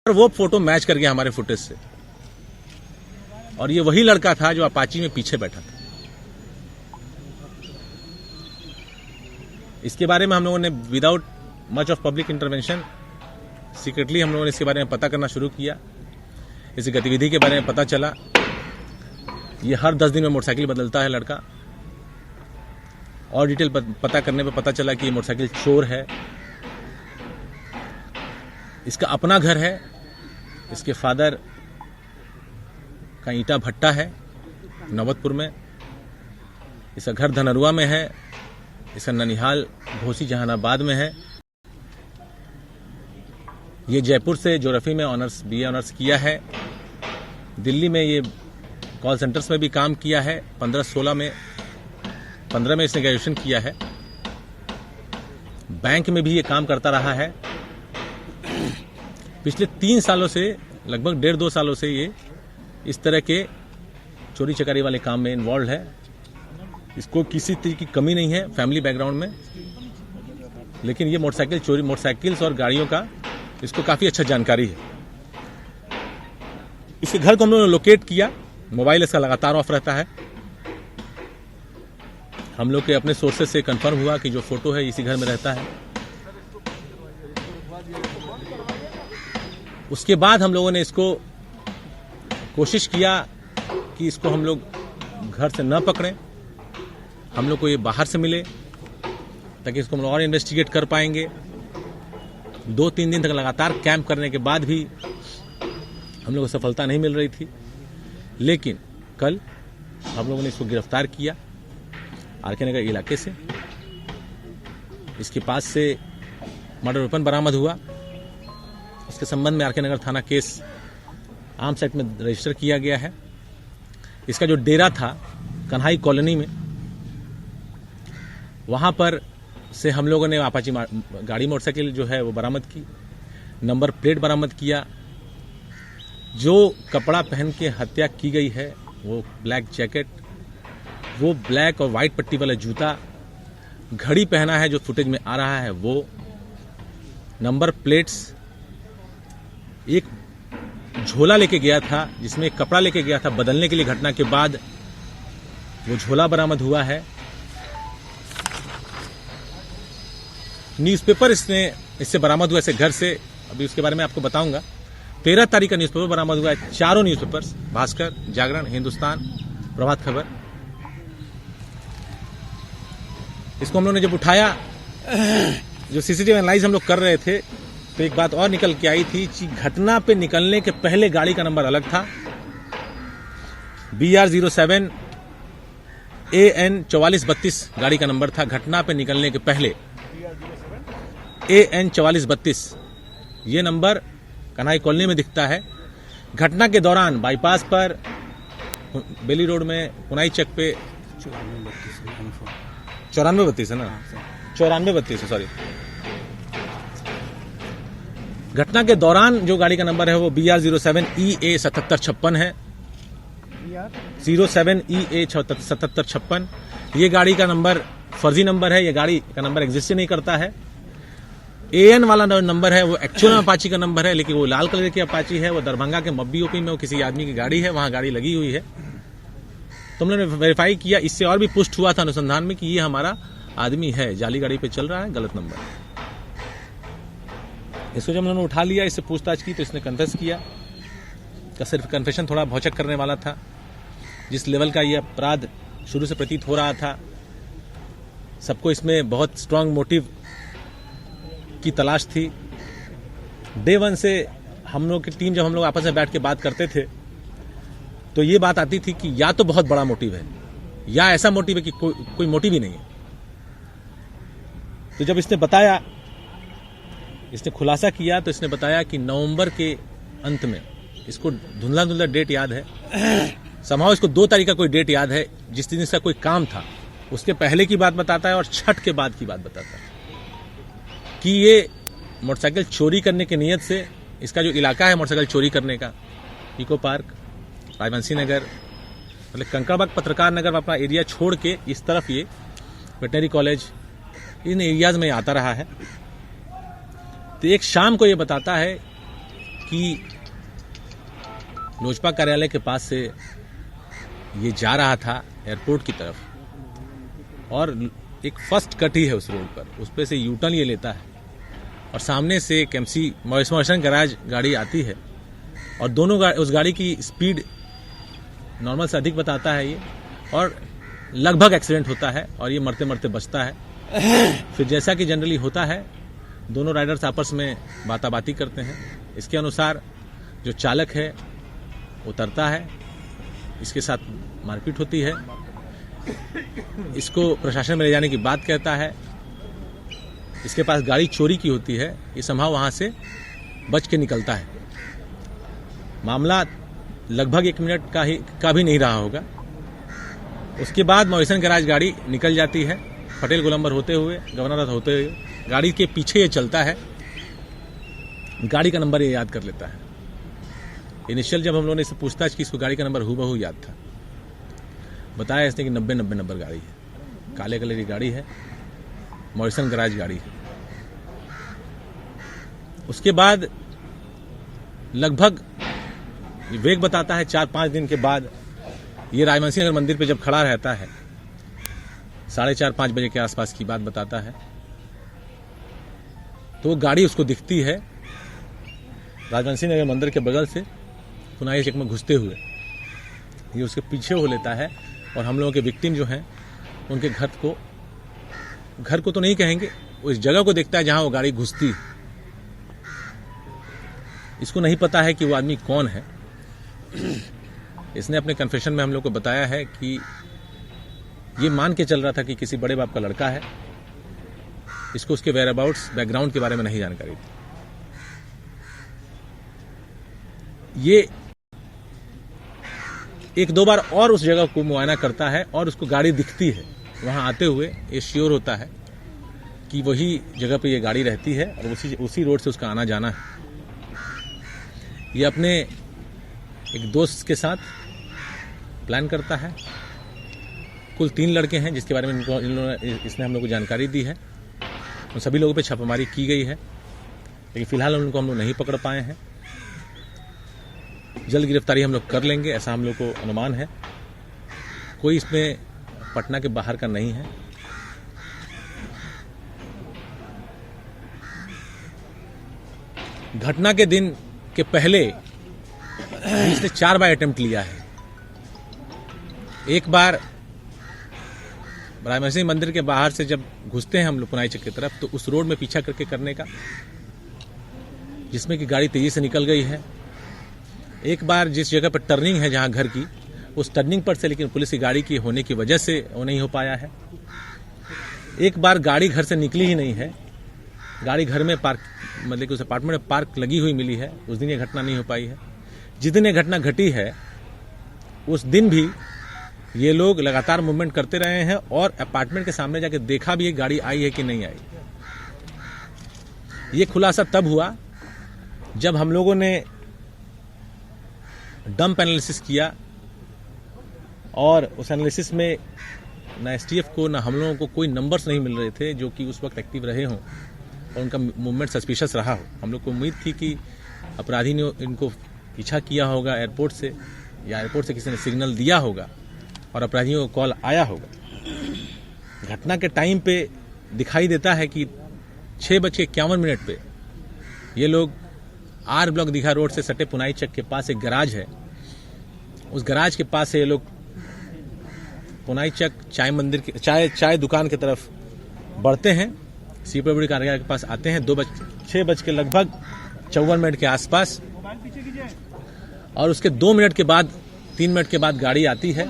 वो photo match कर गया हमारे फुटेज से, और ये वही लड़का था जो अपाची में पीछे बैठा था। इसके बारे में हम लोगों ने without much of public intervention secretly हम लोगों ने इसके बारे में पता करना शुरू किया। इस गतिविधि के बारे में पता चला। ये हर 10 दिन में मोटरसाइकिल बदलता है लड़का, और डिटेल पता करने पर पता चला कि ये मोटरसाइकिल चोर है। इसका अपना घर है, इसके फादर का ईंटा भट्टा है नौबतपुर में, इसका घर धनरुआ में है, इसका ननिहाल घोसी जहानाबाद में है। ये जयपुर से ज्योग्राफी में ऑनर्स बीए ऑनर्स किया है। दिल्ली में ये कॉल सेंटर्स में भी काम किया है। 15 में इसने ग्रेजुएशन किया है। बैंक में भी ये काम करता रहा है। पिछले 3 सालों से, लगभग 1.5-2 सालों से ये इस तरह के चोरी चकारी वाले काम में इन्वॉल्व है। इसको किसी तरह की कमी नहीं है फैमिली बैकग्राउंड में, लेकिन ये मोटरसाइकिल्स और गाड़ियों का इसको काफी अच्छा जानकारी है। इसके घर को हम लोगों ने लोकेट किया। मोबाइल इसका लगातार ऑफ रहता है। हम लोग के अपने सोर्सेज से कंफर्म हुआ कि जो फोटो है इसी घर में रहता है। उसके बाद हम लोगों ने इसको कोशिश किया कि इसको हम लोग घर से न पकड़ें, हम लोग को ये बाहर से मिले ताकि इसको हम लोग और इन्वेस्टिगेट कर पाएंगे। 2-3 दिन तक लगातार कैंप करने के बाद भी हम लोग को सफलता नहीं मिल रही थी, लेकिन कल हम लोगों ने इसको गिरफ्तार किया आरके नगर इलाके से। इसके पास से मर्डर वेपन बरामद हुआ। इसके संबंध में आरके नगर थाना केस आर्म्स एक्ट में रजिस्टर किया गया है। इसका जो डेरा था कन्हाई कॉलोनी में, वहां पर से हम लोगों ने अपाची गाड़ी मोटरसाइकिल जो है वो बरामद की, नंबर प्लेट बरामद किया। जो कपड़ा पहन के हत्या की गई है वो ब्लैक जैकेट, वो ब्लैक और व्हाइट पट्टी वाला जूता, घड़ी पहना है जो फुटेज में आ रहा है वो, नंबर प्लेट्स, एक झोला लेके गया था जिसमें एक कपड़ा लेके गया था बदलने के लिए घटना के बाद, वो झोला बरामद हुआ है। न्यूज़पेपर इससे बरामद हुआ, इसे घर से, अभी उसके बारे में आपको बताऊंगा। 13 तारीख का न्यूज़पेपर बरामद हुआ है। 4 न्यूज़पेपर्स, भास्कर, जागरण, हिंदुस्तान, प्रभात खबर। इसको हम लोगों ने जब उठाया, जो सीसीटीवी एनालाइज हम लोग कर रहे थे, तो एक बात और निकल के आई थी कि घटना पे निकलने के पहले गाड़ी का नंबर अलग था। BR07 AN 4432 गाड़ी का नंबर था घटना पे निकलने के पहले। AN 4432 ये नंबर कन्हाई कॉलोनी में दिखता है। घटना के दौरान बाईपास पर बेली रोड में पुनाई चक पे 9432 है ना, 9432 है, सॉरी। घटना के दौरान जो गाड़ी का नंबर है वो BR07 EA 7756 है। 07 EA 7756 ये गाड़ी का नंबर फर्जी नंबर है। ये गाड़ी का नंबर एग्जिस्ट नहीं करता है। AN वाला नंबर है वो एक्चुअल में अपाची का नंबर है, लेकिन वो लाल कलर की अपाची है। वो दरभंगा के मब्बी ओपी में वो किसी आदमी की गाड़ी है, वहां गाड़ी लगी हुई है। तो हमने वेरीफाई किया। इससे और भी पुष्ट हुआ था अनुसंधान में कि ये हमारा आदमी है, जाली गाड़ी पे चल रहा है, गलत नंबर है। इसको जब हमने उठा लिया, इससे पूछताछ की तो इसने कन्फेस किया। सिर्फ कन्फेशन थोड़ा भौचक करने वाला था। जिस लेवल का ये अपराध शुरू से प्रतीत हो रहा था, सबको इसमें बहुत स्ट्रांग मोटिव की तलाश थी। डे 1 से हम लोग की टीम, जब हम लोग आपस में बैठ के बात करते थे, तो ये बात आती थी कि या तो बहुत बड़ा मोटिव है या ऐसा मोटिव है कि कोई मोटिव ही नहीं है। तो जब इसने बताया, इसने खुलासा किया, तो इसने बताया कि नवंबर के अंत में, इसको धुंधला धुंधला डेट याद है, समाओ इसको 2 तारीख का कोई डेट याद है जिस दिन इसका कोई काम था, उसके पहले की बात बताता है और छठ के बाद की बात बताता है कि ये मोटरसाइकिल चोरी करने की नीयत से, इसका जो इलाका है मोटरसाइकिल चोरी करने का, इको पार्क, राजवंशी नगर, मतलब कंकड़बाग, पत्रकार नगर, अपना एरिया छोड़ के इस तरफ ये वेटनरी कॉलेज, इन एरियाज में आता रहा है। तो एक शाम को ये बताता है कि लोजपा कार्यालय के पास से ये जा रहा था एयरपोर्ट की तरफ और एक फर्स्ट कट ही है उस रोड पर, उस पर से यू टर्न ये लेता है और सामने से एक एमसी मॉरिसन गैराज गाड़ी आती है और दोनों उस गाड़ी की स्पीड नॉर्मल से अधिक बताता है ये और लगभग एक्सीडेंट होता है और ये मरते मरते बचता है। फिर जैसा कि जनरली होता है दोनों राइडर्स आपस में बाताबाती करते हैं। इसके अनुसार जो चालक है उतरता है, इसके साथ मारपीट होती है, इसको प्रशासन में ले जाने की बात कहता है। इसके पास गाड़ी चोरी की होती है, ये संभव वहां से बच के निकलता है। मामला लगभग 1 मिनट का भी नहीं रहा होगा। उसके बाद मॉरिसन गैराज गाड़ी निकल जाती है, पटेल गोलंबर होते हुए, गवर्नर होते हुए। गाड़ी के पीछे ये चलता है, गाड़ी का नंबर ये याद कर लेता है। इनिशियल जब हम लोगों ने इससे पूछताछ की, इसको गाड़ी का नंबर हूबहू याद था। बताया इसने कि 90 नंबर गाड़ी है, काले कलर की गाड़ी है, मॉरिसन गैराज गाड़ी है। उसके बाद लगभग वेग बताता है 4-5 दिन के बाद ये राजवंशी नगर मंदिर पे जब खड़ा रहता है, 4:30-5 बजे के आसपास की बात बताता है, तो वो गाड़ी उसको दिखती है राजवंशी नगर मंदिर के बगल से पुनाई चक में घुसते हुए। ये उसके पीछे हो लेता है और हम लोगों के विक्टिम जो हैं उनके घर को तो नहीं कहेंगे, उस जगह को देखता है जहां वो गाड़ी घुसती है। इसको नहीं पता है कि वो आदमी कौन है। इसने अपने कन्फेशन में हम लोग को बताया है कि ये मान के चल रहा था कि किसी बड़े बाप का लड़का है, इसको उसके वेयरअबाउट्स बैकग्राउंड के बारे में नहीं जानकारी थी। ये 1-2 बार और उस जगह को मुआयना करता है और उसको गाड़ी दिखती है। वहां आते हुए ये श्योर होता है कि वही जगह पे ये गाड़ी रहती है और उसी रोड से उसका आना जाना है। ये अपने एक दोस्त के साथ प्लान करता है। कुल 3 लड़के हैं जिसके बारे में इसने हम लोग को जानकारी दी है। उन सभी लोगों पे छापेमारी की गई है, लेकिन फिलहाल उनको हम लोग नहीं पकड़ पाए हैं। जल्द गिरफ्तारी हम लोग कर लेंगे, ऐसा हम लोग को अनुमान है। कोई इसमें पटना के बाहर का नहीं है। घटना के दिन के पहले इसने 4 बार अटेम्प्ट लिया है। एक बार राजवंशी मंदिर के बाहर से जब घुसते हैं हम लोग पुनाई चक की तरफ, तो उस रोड में पीछा करके करने का, जिसमें कि गाड़ी तेजी से निकल गई है। एक बार जिस जगह पर टर्निंग है जहां घर की, उस टर्निंग पर से लेकिन पुलिस की गाड़ी की होने की वजह से वो नहीं हो पाया है। एक बार गाड़ी घर से निकली ही नहीं है, गाड़ी घर में पार्क, मतलब कि उस अपार्टमेंट में पार्क लगी हुई मिली है। उस दिन ये घटना नहीं हो पाई है। जिस दिन ये घटना घटी है उस दिन भी ये लोग लगातार मूवमेंट करते रहे हैं और अपार्टमेंट के सामने जाके देखा भी है गाड़ी आई है कि नहीं आई। ये खुलासा तब हुआ जब हम लोगों ने डंप एनालिसिस किया और उस एनालिसिस में ना एसटीएफ को ना हम लोगों को कोई नंबर्स नहीं मिल रहे थे जो कि उस वक्त एक्टिव रहे हों और उनका मूवमेंट सस्पिशियस रहा हो। हम लोग को उम्मीद थी कि अपराधी ने इनको पीछा किया होगा एयरपोर्ट से, या एयरपोर्ट से किसी ने सिग्नल दिया होगा और अपराधियों को कॉल आया होगा। घटना के टाइम पे दिखाई देता है कि 6:51 पे ये लोग आर ब्लॉक दीघा रोड से सटे पुनाई चक के पास एक गैराज है, उस गैराज के पास से ये लोग पुनाई चक चाय दुकान की तरफ बढ़ते हैं। सीपीडब्ल्यूडी कार्यालय के पास आते हैं 6:54 के आसपास, और उसके 2 मिनट के बाद 3 मिनट के बाद गाड़ी आती है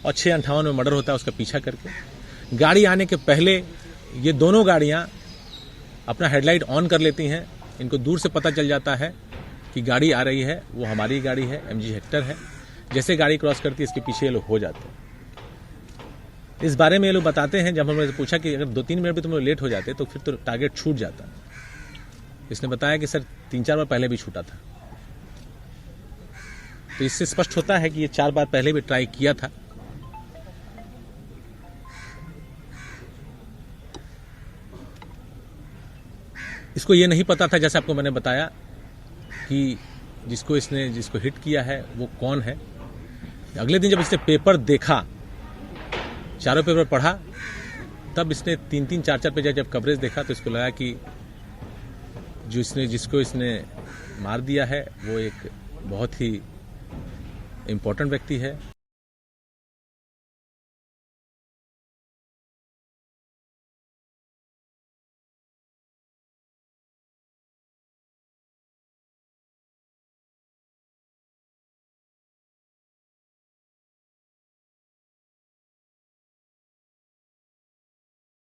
और 6:58 में मर्डर होता है उसका पीछा करके। गाड़ी आने के पहले ये दोनों गाड़ियां अपना हेडलाइट ऑन कर लेती हैं। इनको दूर से पता चल जाता है कि गाड़ी आ रही है, वो हमारी गाड़ी है, MG हेक्टर है। जैसे गाड़ी क्रॉस करती है इसके पीछे ये लोग हो जाते हैं। इस बारे में ये लोग बताते हैं, जब हमने पूछा कि अगर 2-3 मिनट भी तुम लोग लेट हो जाते तो फिर तो टारगेट छूट जाता। इसने बताया कि सर 3-4 बार पहले भी छूटा था। तो इससे स्पष्ट होता है कि ये 4 बार पहले भी ट्राई किया था। इसको ये नहीं पता था, जैसे आपको मैंने बताया, कि जिसको हिट किया है वो कौन है। अगले दिन जब इसने पेपर देखा, चारों पेपर पढ़ा, तब इसने 3-3, 4-4 पेज जब कवरेज देखा तो इसको लगा कि जिसको इसने मार दिया है वो एक बहुत ही इम्पोर्टेंट व्यक्ति है।